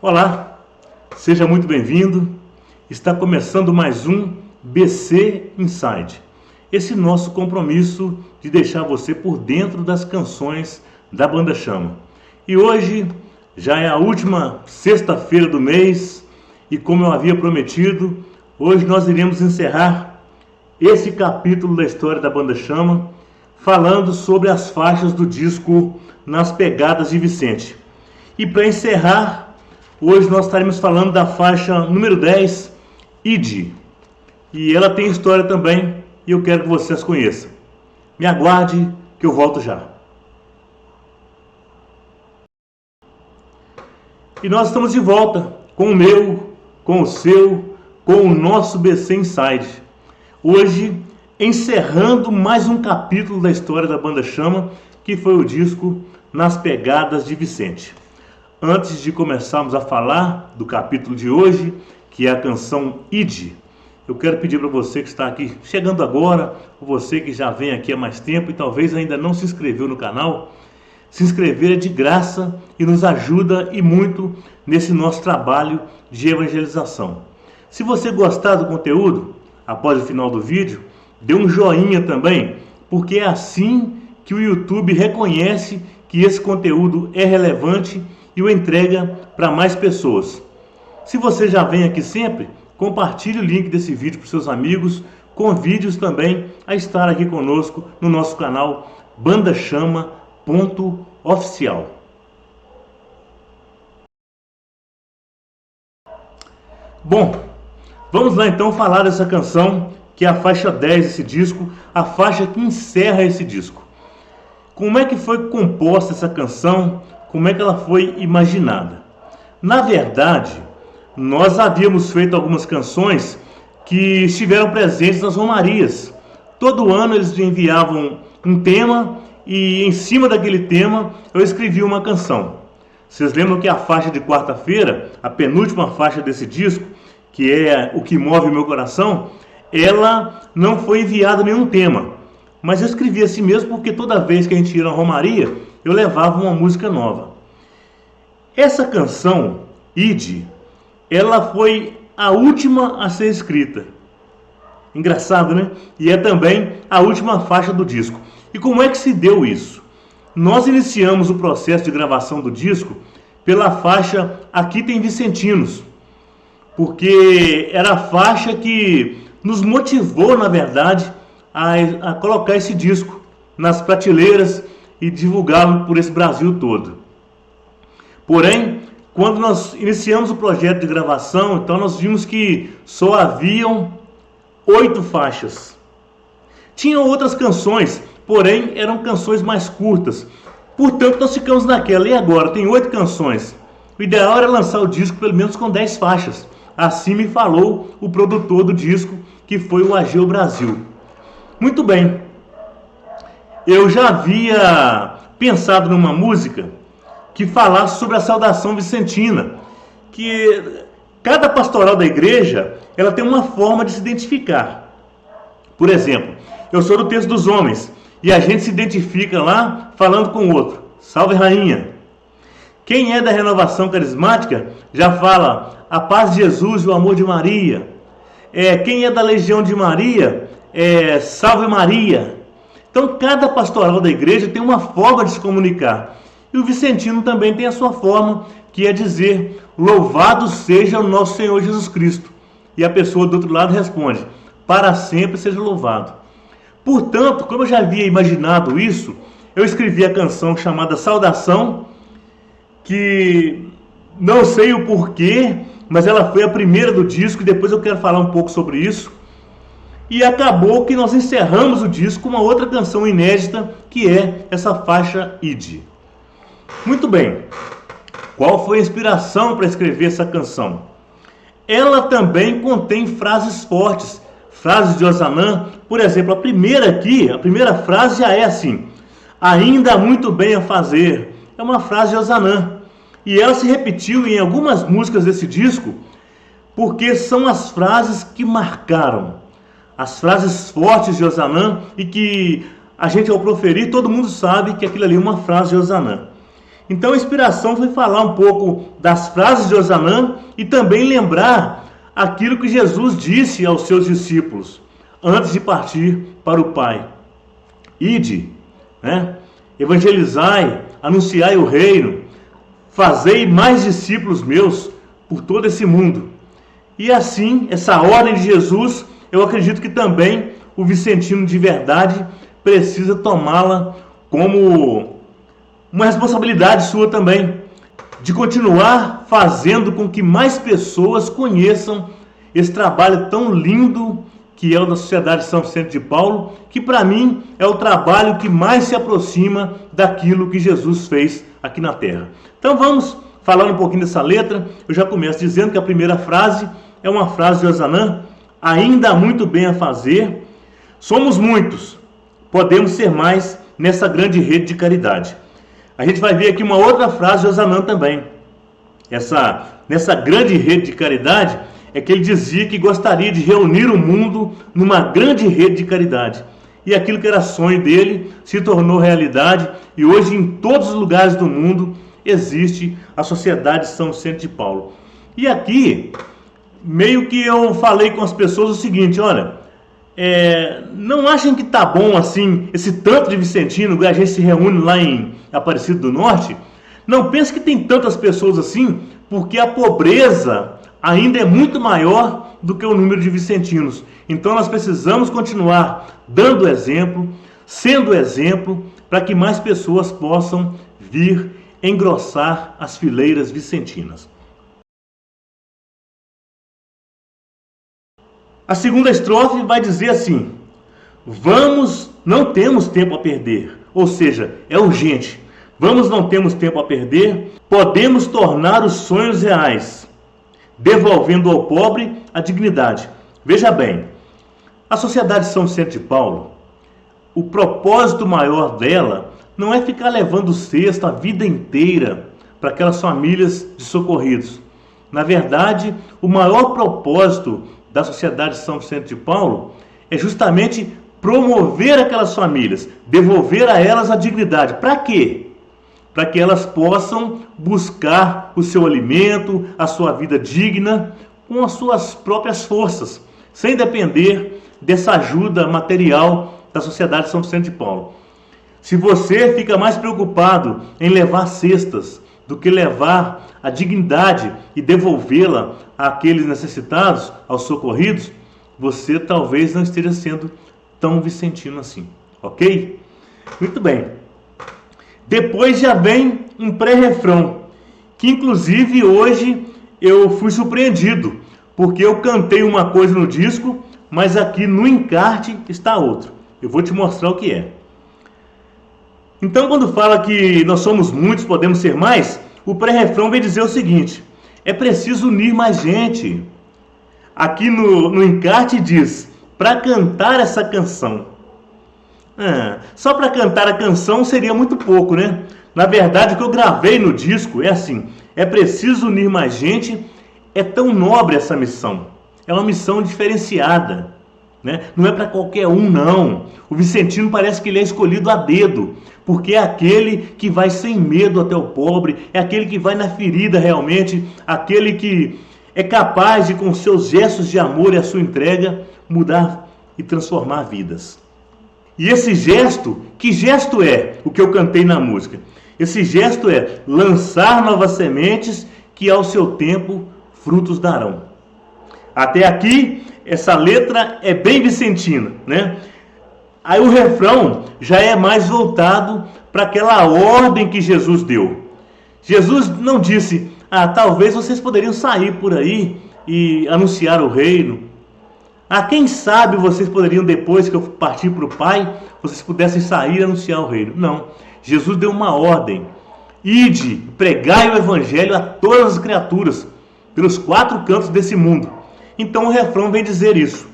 Olá, seja muito bem-vindo. Está começando mais um BC Inside. Esse nosso compromisso de deixar você por dentro das canções da Banda Chama. E hoje já é a última sexta-feira do mês e, como eu havia prometido, hoje nós iremos encerrar esse capítulo da história da Banda Chama falando sobre as faixas do disco Nas Pegadas de Vicente. E para encerrar, hoje nós estaremos falando da faixa número 10, ID. E ela tem história também e eu quero que vocês conheçam. Me aguarde que eu volto já. E nós estamos de volta com o meu, com o seu, com o nosso BC Inside. Hoje, encerrando mais um capítulo da história da Banda Chama, que foi o disco Nas Pegadas de Vicente. Antes de começarmos a falar do capítulo de hoje, que é a canção ID, eu quero pedir para você que está aqui chegando agora, ou você que já vem aqui há mais tempo e talvez ainda não se inscreveu no canal, se inscrever é de graça e nos ajuda e muito nesse nosso trabalho de evangelização. Se você gostar do conteúdo, após o final do vídeo, dê um joinha também, porque é assim que o YouTube reconhece que esse conteúdo é relevante e o entrega para mais pessoas. Se você já vem aqui sempre, compartilhe o link desse vídeo para os seus amigos, convide-os também a estar aqui conosco no nosso canal bandachama.oficial. Bom, vamos lá então falar dessa canção, que é a faixa 10 desse disco, a faixa que encerra esse disco. Como é que foi composta essa canção? Como é que ela foi imaginada? Na verdade, nós havíamos feito algumas canções que estiveram presentes nas romarias. Todo ano eles enviavam um tema e em cima daquele tema eu escrevi uma canção. Vocês lembram que a faixa de quarta-feira, a penúltima faixa desse disco, que é O Que Move Meu Coração, ela não foi enviada nenhum tema. Mas eu escrevi assim mesmo porque toda vez que a gente ia na romaria, eu levava uma música nova. Essa canção, ID, ela foi a última a ser escrita. Engraçado, né? E é também a última faixa do disco. E como é que se deu isso? Nós iniciamos o processo de gravação do disco pela faixa Aqui Tem Vicentinos, porque era a faixa que nos motivou, na verdade, a colocar esse disco nas prateleiras e divulgá-lo por esse Brasil todo. Porém, quando nós iniciamos o projeto de gravação, então nós vimos que só haviam 8 faixas. Tinham outras canções, porém eram canções mais curtas. Portanto, nós ficamos naquela. E agora? Tem 8 canções. O ideal era lançar o disco pelo menos com 10 faixas. Assim me falou o produtor do disco, que foi o Ageu Brasil. Muito bem. Eu já havia pensado numa música que falasse sobre a saudação vicentina, que cada pastoral da igreja, ela tem uma forma de se identificar. Por exemplo, eu sou do Texto dos Homens, e a gente se identifica lá falando com o outro, salve rainha. Quem é da Renovação Carismática já fala, a paz de Jesus e o amor de Maria. Quem é da Legião de Maria, salve Maria. Então cada pastoral da igreja tem uma forma de se comunicar. E o vicentino também tem a sua forma, que é dizer, louvado seja o nosso Senhor Jesus Cristo. E a pessoa do outro lado responde, para sempre seja louvado. Portanto, como eu já havia imaginado isso, eu escrevi a canção chamada Saudação, que não sei o porquê, mas ela foi a primeira do disco, e depois eu quero falar um pouco sobre isso. E acabou que nós encerramos o disco com uma outra canção inédita, que é essa faixa ID. Muito bem, qual foi a inspiração para escrever essa canção? Ela também contém frases fortes, frases de Ozanam. Por exemplo, a primeira aqui, a primeira frase já é assim, ainda há muito bem a fazer. É uma frase de Ozanam. E ela se repetiu em algumas músicas desse disco, porque são as frases que marcaram, as frases fortes de Ozanam, e que a gente ao proferir, todo mundo sabe que aquilo ali é uma frase de Ozanam. Então a inspiração foi falar um pouco das frases de Ossanã e também lembrar aquilo que Jesus disse aos seus discípulos antes de partir para o Pai. Ide, né? Evangelizai, anunciai o reino, fazei mais discípulos meus por todo esse mundo. E assim, essa ordem de Jesus, eu acredito que também o vicentino de verdade precisa tomá-la como uma responsabilidade sua também, de continuar fazendo com que mais pessoas conheçam esse trabalho tão lindo que é o da Sociedade São Vicente de Paulo, que para mim é o trabalho que mais se aproxima daquilo que Jesus fez aqui na Terra. Então vamos falar um pouquinho dessa letra. Eu já começo dizendo que a primeira frase é uma frase de Ossanã: ainda há muito bem a fazer, somos muitos, podemos ser mais nessa grande rede de caridade. A gente vai ver aqui uma outra frase de Ossanã também. Nessa grande rede de caridade, é que ele dizia que gostaria de reunir o mundo numa grande rede de caridade. E aquilo que era sonho dele se tornou realidade, e hoje em todos os lugares do mundo existe a Sociedade São Vicente de Paulo. E aqui, meio que eu falei com as pessoas o seguinte: olha, não achem que tá bom assim, esse tanto de vicentino, a gente se reúne lá em Aparecido do Norte. Não pense que tem tantas pessoas assim, porque a pobreza ainda é muito maior do que o número de vicentinos. Então nós precisamos continuar dando exemplo, sendo exemplo, para que mais pessoas possam vir engrossar as fileiras vicentinas. A segunda estrofe vai dizer assim: vamos, não temos tempo a perder. Ou seja, é urgente. Vamos, não temos tempo a perder. Podemos tornar os sonhos reais, devolvendo ao pobre a dignidade. Veja bem, a Sociedade São Vicente de Paulo, o propósito maior dela não é ficar levando cesto a vida inteira para aquelas famílias de socorridos. Na verdade, o maior propósito da Sociedade São Vicente de Paulo é justamente promover aquelas famílias, devolver a elas a dignidade. Para quê? Para que elas possam buscar o seu alimento, a sua vida digna, com as suas próprias forças, sem depender dessa ajuda material da Sociedade São Vicente de Paulo. Se você fica mais preocupado em levar cestas do que levar a dignidade e devolvê-la àqueles necessitados, aos socorridos, você talvez não esteja sendo tão vicentino assim, ok? Muito bem. Depois já vem um pré-refrão, que inclusive hoje eu fui surpreendido, porque eu cantei uma coisa no disco, mas aqui no encarte está outro. Eu vou te mostrar o que é. Então, quando fala que nós somos muitos, podemos ser mais, o pré-refrão vem dizer o seguinte: é preciso unir mais gente. Aqui no encarte diz: para cantar essa canção. Só para cantar a canção seria muito pouco, né? Na verdade, o que eu gravei no disco é assim: é preciso unir mais gente. É tão nobre essa missão. É uma missão diferenciada, né? Não é para qualquer um, não. O vicentino parece que ele é escolhido a dedo, porque é aquele que vai sem medo até o pobre, é aquele que vai na ferida realmente, aquele que é capaz de, com seus gestos de amor e a sua entrega, mudar e transformar vidas. E esse gesto, que gesto é o que eu cantei na música? Esse gesto é lançar novas sementes que ao seu tempo frutos darão. Até aqui, essa letra é bem vicentina, né? Aí o refrão já é mais voltado para aquela ordem que Jesus deu. Jesus não disse: talvez vocês poderiam sair por aí e anunciar o reino. Quem sabe vocês poderiam, depois que eu partir para o Pai, vocês pudessem sair e anunciar o reino. Não. Jesus deu uma ordem: ide, pregai o evangelho a todas as criaturas, pelos 4 cantos desse mundo. Então o refrão vem dizer isso: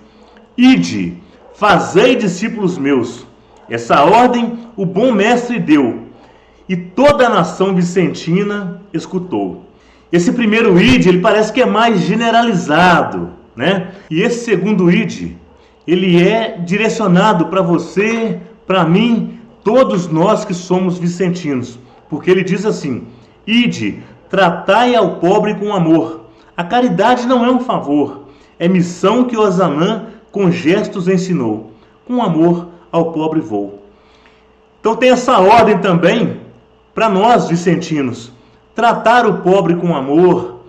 ide, fazei discípulos meus. Essa ordem o bom mestre deu, e toda a nação vicentina escutou. Esse primeiro ide, ele parece que é mais generalizado, né? E esse segundo ide, ele é direcionado para você, para mim, todos nós que somos vicentinos. porque ele diz assim: ide, tratai ao pobre com amor. A caridade não é um favor, é missão que Osanã com gestos ensinou. Com amor ao pobre vou. Então tem essa ordem também para nós vicentinos: tratar o pobre com amor,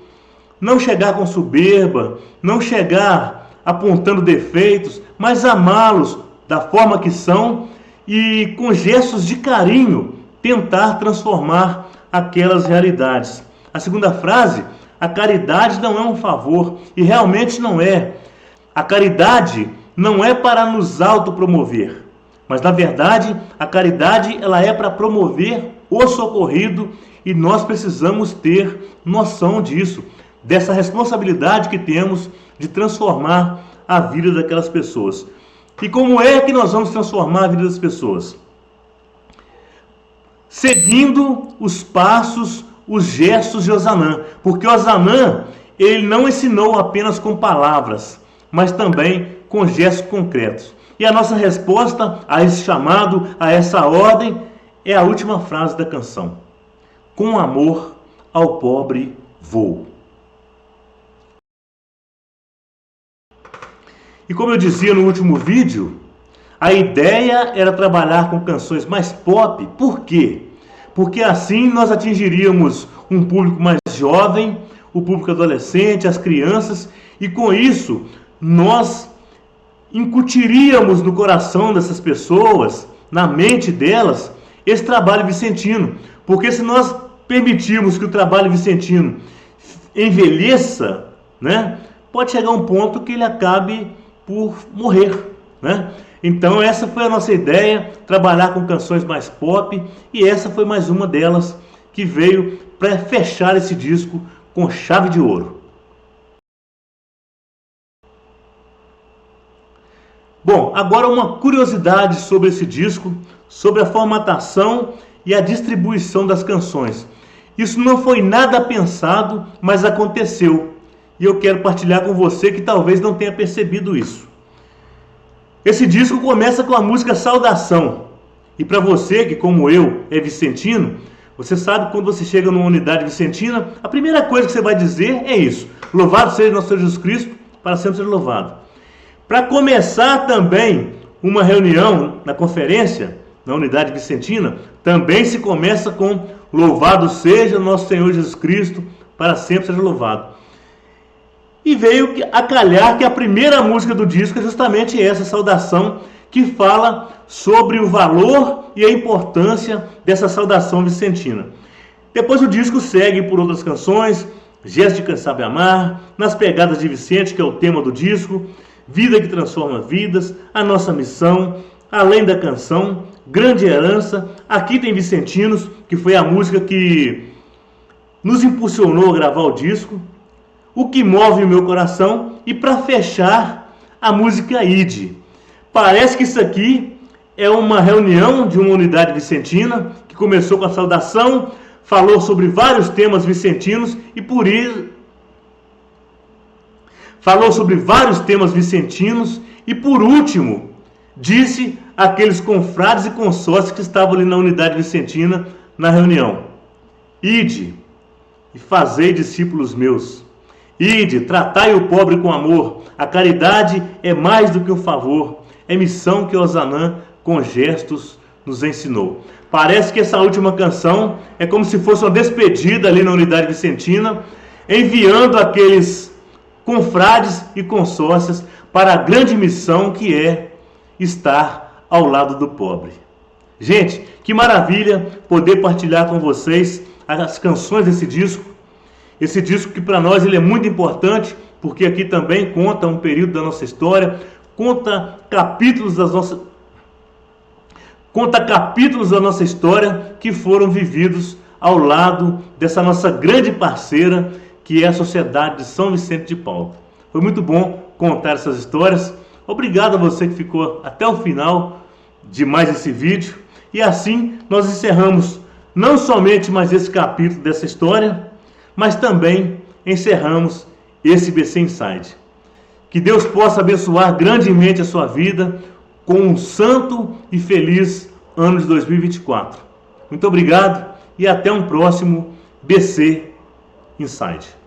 não chegar com soberba, não chegar apontando defeitos, mas amá-los da forma que são e com gestos de carinho tentar transformar aquelas realidades. A segunda frase: a caridade não é um favor, e realmente não é. A caridade não é para nos autopromover, mas na verdade a caridade ela é para promover o socorrido, e nós precisamos ter noção disso, dessa responsabilidade que temos de transformar a vida daquelas pessoas. E como é que nós vamos transformar a vida das pessoas? Seguindo os passos, os gestos de Osanã, porque Osanã ele não ensinou apenas com palavras, mas também com gestos concretos. E a nossa resposta a esse chamado, a essa ordem, é a última frase da canção: com amor ao pobre vou. E como eu dizia no último vídeo, a ideia era trabalhar com canções mais pop. Por quê? Porque assim nós atingiríamos um público mais jovem, o público adolescente, as crianças, e com isso nós incutiríamos no coração dessas pessoas, na mente delas, esse trabalho vicentino. Porque se nós permitirmos que o trabalho vicentino envelheça, pode chegar um ponto que ele acabe por morrer, Então essa foi a nossa ideia, trabalhar com canções mais pop, e essa foi mais uma delas que veio para fechar esse disco com chave de ouro. Bom, agora uma curiosidade sobre esse disco, sobre a formatação e a distribuição das canções. Isso não foi nada pensado, mas aconteceu. E eu quero partilhar com você que talvez não tenha percebido isso. Esse disco começa com a música Saudação. E para você que, como eu, é vicentino, você sabe que quando você chega numa unidade vicentina, a primeira coisa que você vai dizer é isso: louvado seja nosso Senhor Jesus Cristo, para sempre seja louvado. Para começar também uma reunião na conferência, na unidade vicentina, também se começa com louvado seja nosso Senhor Jesus Cristo, para sempre seja louvado. E veio a calhar que a primeira música do disco é justamente essa, Saudação, que fala sobre o valor e a importância dessa saudação vicentina. Depois o disco segue por outras canções: Gesto de Quem Sabe Amar, Nas Pegadas de Vicente, que é o tema do disco, Vida que Transforma Vidas, A Nossa Missão, Além da Canção, Grande Herança, Aqui Tem Vicentinos, que foi a música que nos impulsionou a gravar o disco, O Que Move o Meu Coração, e para fechar, a música Ide. Parece que isso aqui é uma reunião de uma unidade vicentina que começou com a saudação, falou sobre vários temas vicentinos e por isso falou sobre vários temas vicentinos e por último disse àqueles confrades e consórcios que estavam ali na unidade vicentina na reunião: ide e fazei discípulos meus. Ide, tratai o pobre com amor. A caridade é mais do que um favor. É missão que Osanã com gestos nos ensinou. Parece que essa última canção é como se fosse uma despedida ali na unidade vicentina, enviando aqueles confrades e consórcias para a grande missão que é estar ao lado do pobre. Gente, que maravilha poder partilhar com vocês as canções desse disco. Esse disco que para nós ele é muito importante, porque aqui também conta um período da nossa história, conta capítulos da nossa história que foram vividos ao lado dessa nossa grande parceira, que é a Sociedade de São Vicente de Paulo. Foi muito bom contar essas histórias. Obrigado a você que ficou até o final de mais esse vídeo. E assim nós encerramos não somente mais esse capítulo dessa história, mas também encerramos esse BC Inside. Que Deus possa abençoar grandemente a sua vida com um santo e feliz ano de 2024. Muito obrigado e até um próximo BC Inside.